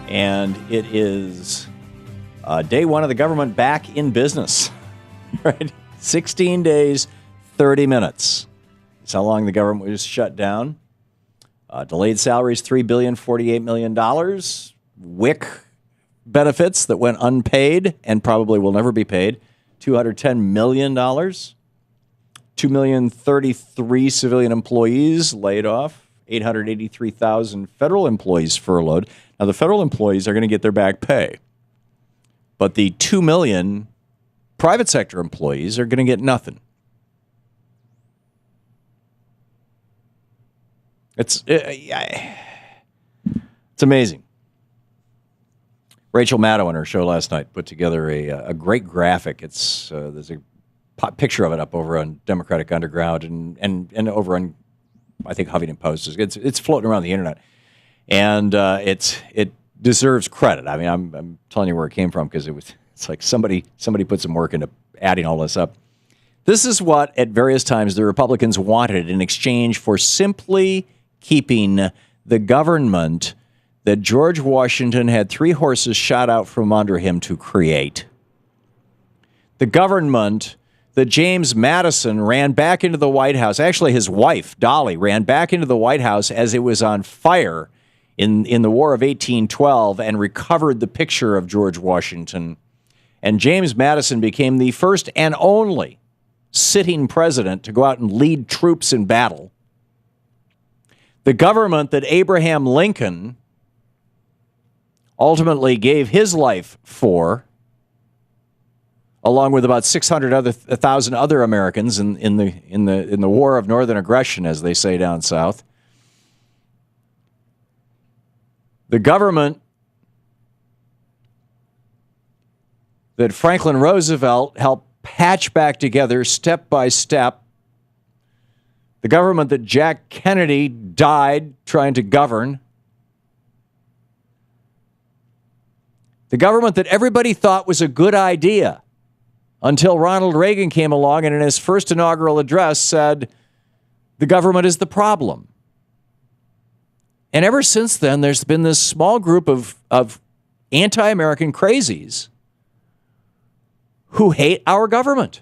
And it is day one of the government back in business. Right? 16 days, 30 minutes. That's how long the government was shut down. Delayed salaries, $3.048 billion. WIC benefits that went unpaid and probably will never be paid, $210 million. 2,033,000 civilian employees laid off, 883,000 federal employees furloughed. Now, the federal employees are going to get their back pay, but the 2 million private sector employees are going to get nothing. It's amazing. Rachel Maddow on her show last night put together a great graphic. There's a picture of it up over on Democratic Underground and over on, I think, Huffington Post. It's floating around the internet, and it deserves credit. I mean, I'm telling you where it came from because it's like somebody put some work into adding all this up. This is what at various times the Republicans wanted in exchange for simply keeping the government that George Washington had 3 horses shot out from under him to create. The government that James Madison ran back into the White House. Actually, his wife, Dolly, ran back into the White House as it was on fire in the War of 1812 and recovered the picture of George Washington. And James Madison became the first and only sitting president to go out and lead troops in battle. The government that Abraham Lincoln ultimately gave his life for, along with about 1,000 other Americans in the war of northern aggression, as they say down south. The government that Franklin Roosevelt helped patch back together step by step. The government that Jack Kennedy died trying to govern. The government that everybody thought was a good idea until Ronald Reagan came along and in his first inaugural address said, the government is the problem. And ever since then, there's been this small group of anti-American crazies who hate our government.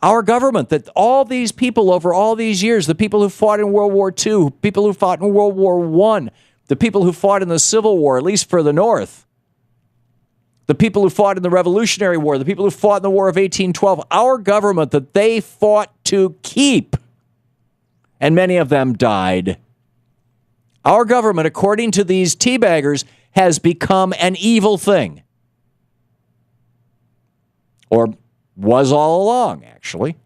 Our government, that all these people over all these years, the people who fought in World War II, people who fought in World War I, the people who fought in the Civil War, at least for the North, the people who fought in the Revolutionary War, the people who fought in the War of 1812, our government that they fought to keep, and many of them died. Our government, according to these teabaggers, has become an evil thing. Or was all along, actually.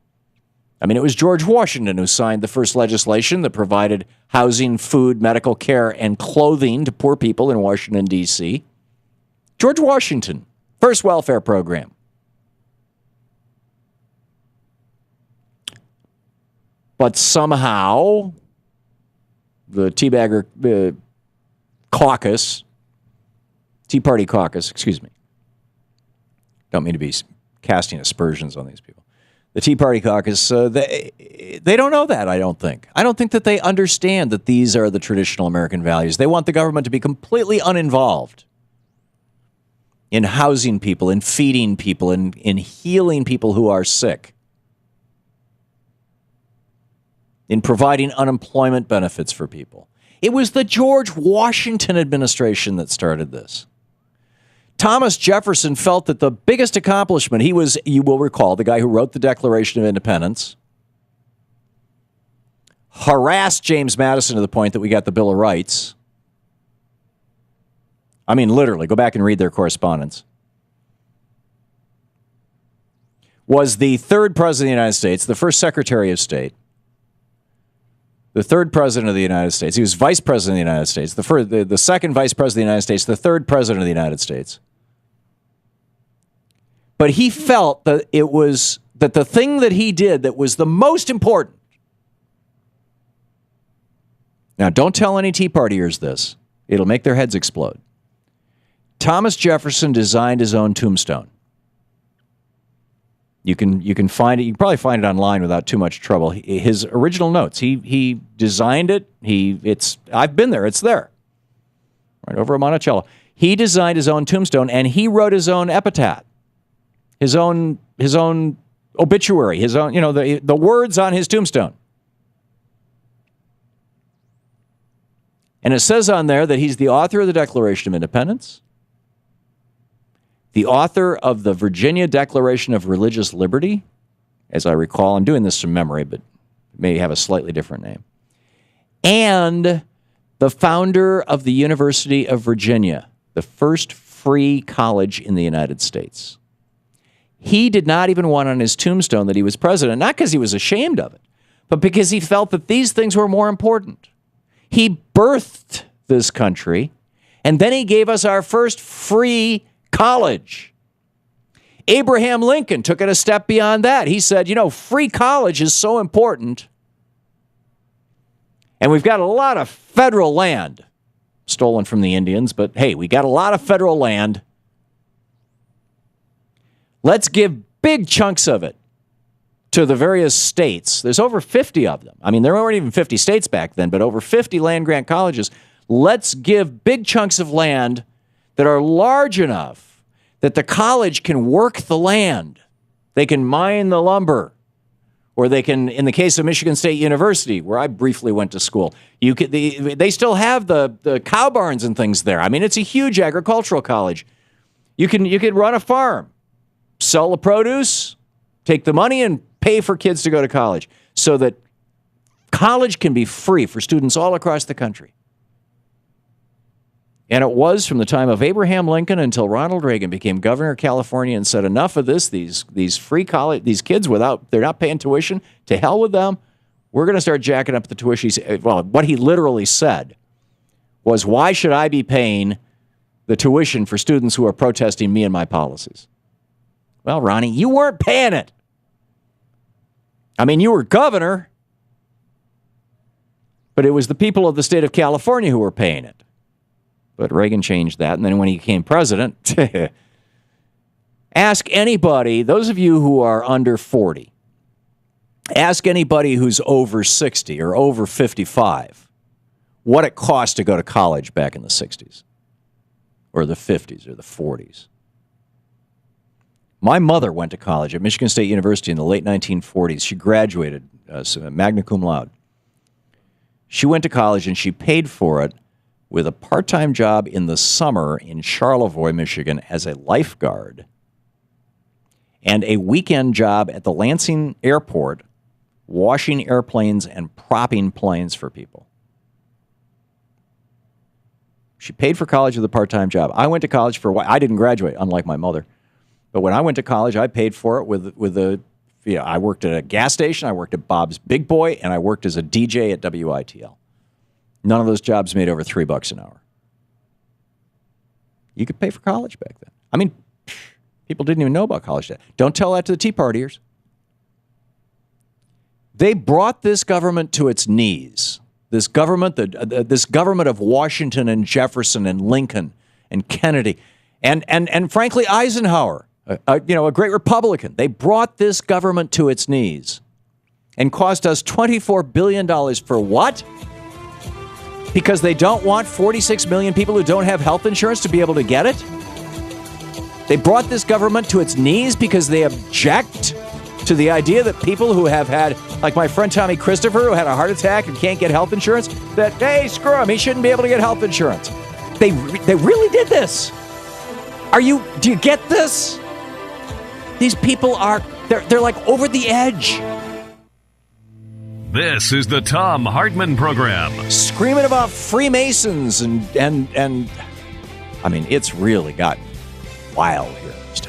I mean, it was George Washington who signed the first legislation that provided housing, food, medical care, and clothing to poor people in Washington, D.C. George Washington, first welfare program. But somehow, the teabagger caucus, Tea Party caucus, excuse me. Don't mean to be casting aspersions on these people. The Tea Party caucus, they don't know that, I don't think. I don't think that they understand that these are the traditional American values. They want the government to be completely uninvolved in housing people, in feeding people, in healing people who are sick, in providing unemployment benefits for people. It was the George Washington administration that started this. Thomas Jefferson felt that the biggest accomplishment, he was, you will recall, the guy who wrote the Declaration of Independence, harassed James Madison to the point that we got the Bill of Rights. I mean, literally, go back and read their correspondence. Was the third president of the United States, the first Secretary of State, the third president of the United States. He was vice president of the United States, the second vice president of the United States, the third president of the United States. But he felt that that the thing that he did that was the most important. Now, don't tell any Tea Partiers this. It'll make their heads explode. Thomas Jefferson designed his own tombstone. You can find it. You can probably find it online without too much trouble. His original notes. He designed it. I've been there. It's there, right over at Monticello. He designed his own tombstone, and he wrote his own epitaph, his own obituary, his own, the words on his tombstone. And it says on there that he's the author of the Declaration of Independence, the author of the Virginia Declaration of Religious Liberty, as I recall. I'm doing this from memory, but it may have a slightly different name. And the founder of the University of Virginia, the first free college in the United States. He did not even want on his tombstone that he was president, not because he was ashamed of it, but because he felt that these things were more important. He birthed this country, and then he gave us our first free college. Abraham Lincoln took it a step beyond that. He said, free college is so important, and we've got a lot of federal land stolen from the Indians, but hey, we got a lot of federal land. Let's give big chunks of it to the various states. There's over 50 of them. I mean, there weren't even 50 states back then, but over 50 land-grant colleges. Let's give big chunks of land that are large enough that the college can work the land. They can mine the lumber. Or they can, in the case of Michigan State University, where I briefly went to school, they still have the cow barns and things there. I mean, it's a huge agricultural college. You could run a farm, sell the produce, take the money, and pay for kids to go to college so that college can be free for students all across the country. And it was from the time of Abraham Lincoln until Ronald Reagan became governor of California and said, enough of this, these free college, these kids they're not paying tuition, to hell with them. We're going to start jacking up the tuition. Well, what he literally said was, why should I be paying the tuition for students who are protesting me and my policies? Well, Ronnie, you weren't paying it. I mean, you were governor, but it was the people of the state of California who were paying it. But Reagan changed that, and then when he became president, ask anybody, those of you who are under 40, ask anybody who's over 60 or over 55 what it cost to go to college back in the 60s or the 50s or the 40s. My mother went to college at Michigan State University in the late 1940s. She graduated magna cum laude. She went to college and she paid for it with a part-time job in the summer in Charlevoix, Michigan as a lifeguard and a weekend job at the Lansing Airport washing airplanes and propping planes for people. She paid for college with a part-time job. I went to college for a while. I didn't graduate, unlike my mother. But when I went to college, I paid for it I worked at a gas station, I worked at Bob's Big Boy, and I worked as a DJ at WITL. None of those jobs made over $3 an hour. You could pay for college back then. I mean, people didn't even know about college then. Don't tell that to the Tea Partiers. They brought this government to its knees. This government, this government of Washington and Jefferson and Lincoln and Kennedy and frankly Eisenhower, a great Republican. They brought this government to its knees and cost us $24 billion for what? Because they don't want 46 million people who don't have health insurance to be able to get it? They brought this government to its knees because they object to the idea that people who have had, like my friend Tommy Christopher, who had a heart attack and can't get health insurance, that, hey, screw him, he shouldn't be able to get health insurance. They really did this. Do you get this? These people they're like over the edge. This is the Thom Hartmann Program. Screaming about Freemasons and I mean, it's really gotten wild here in this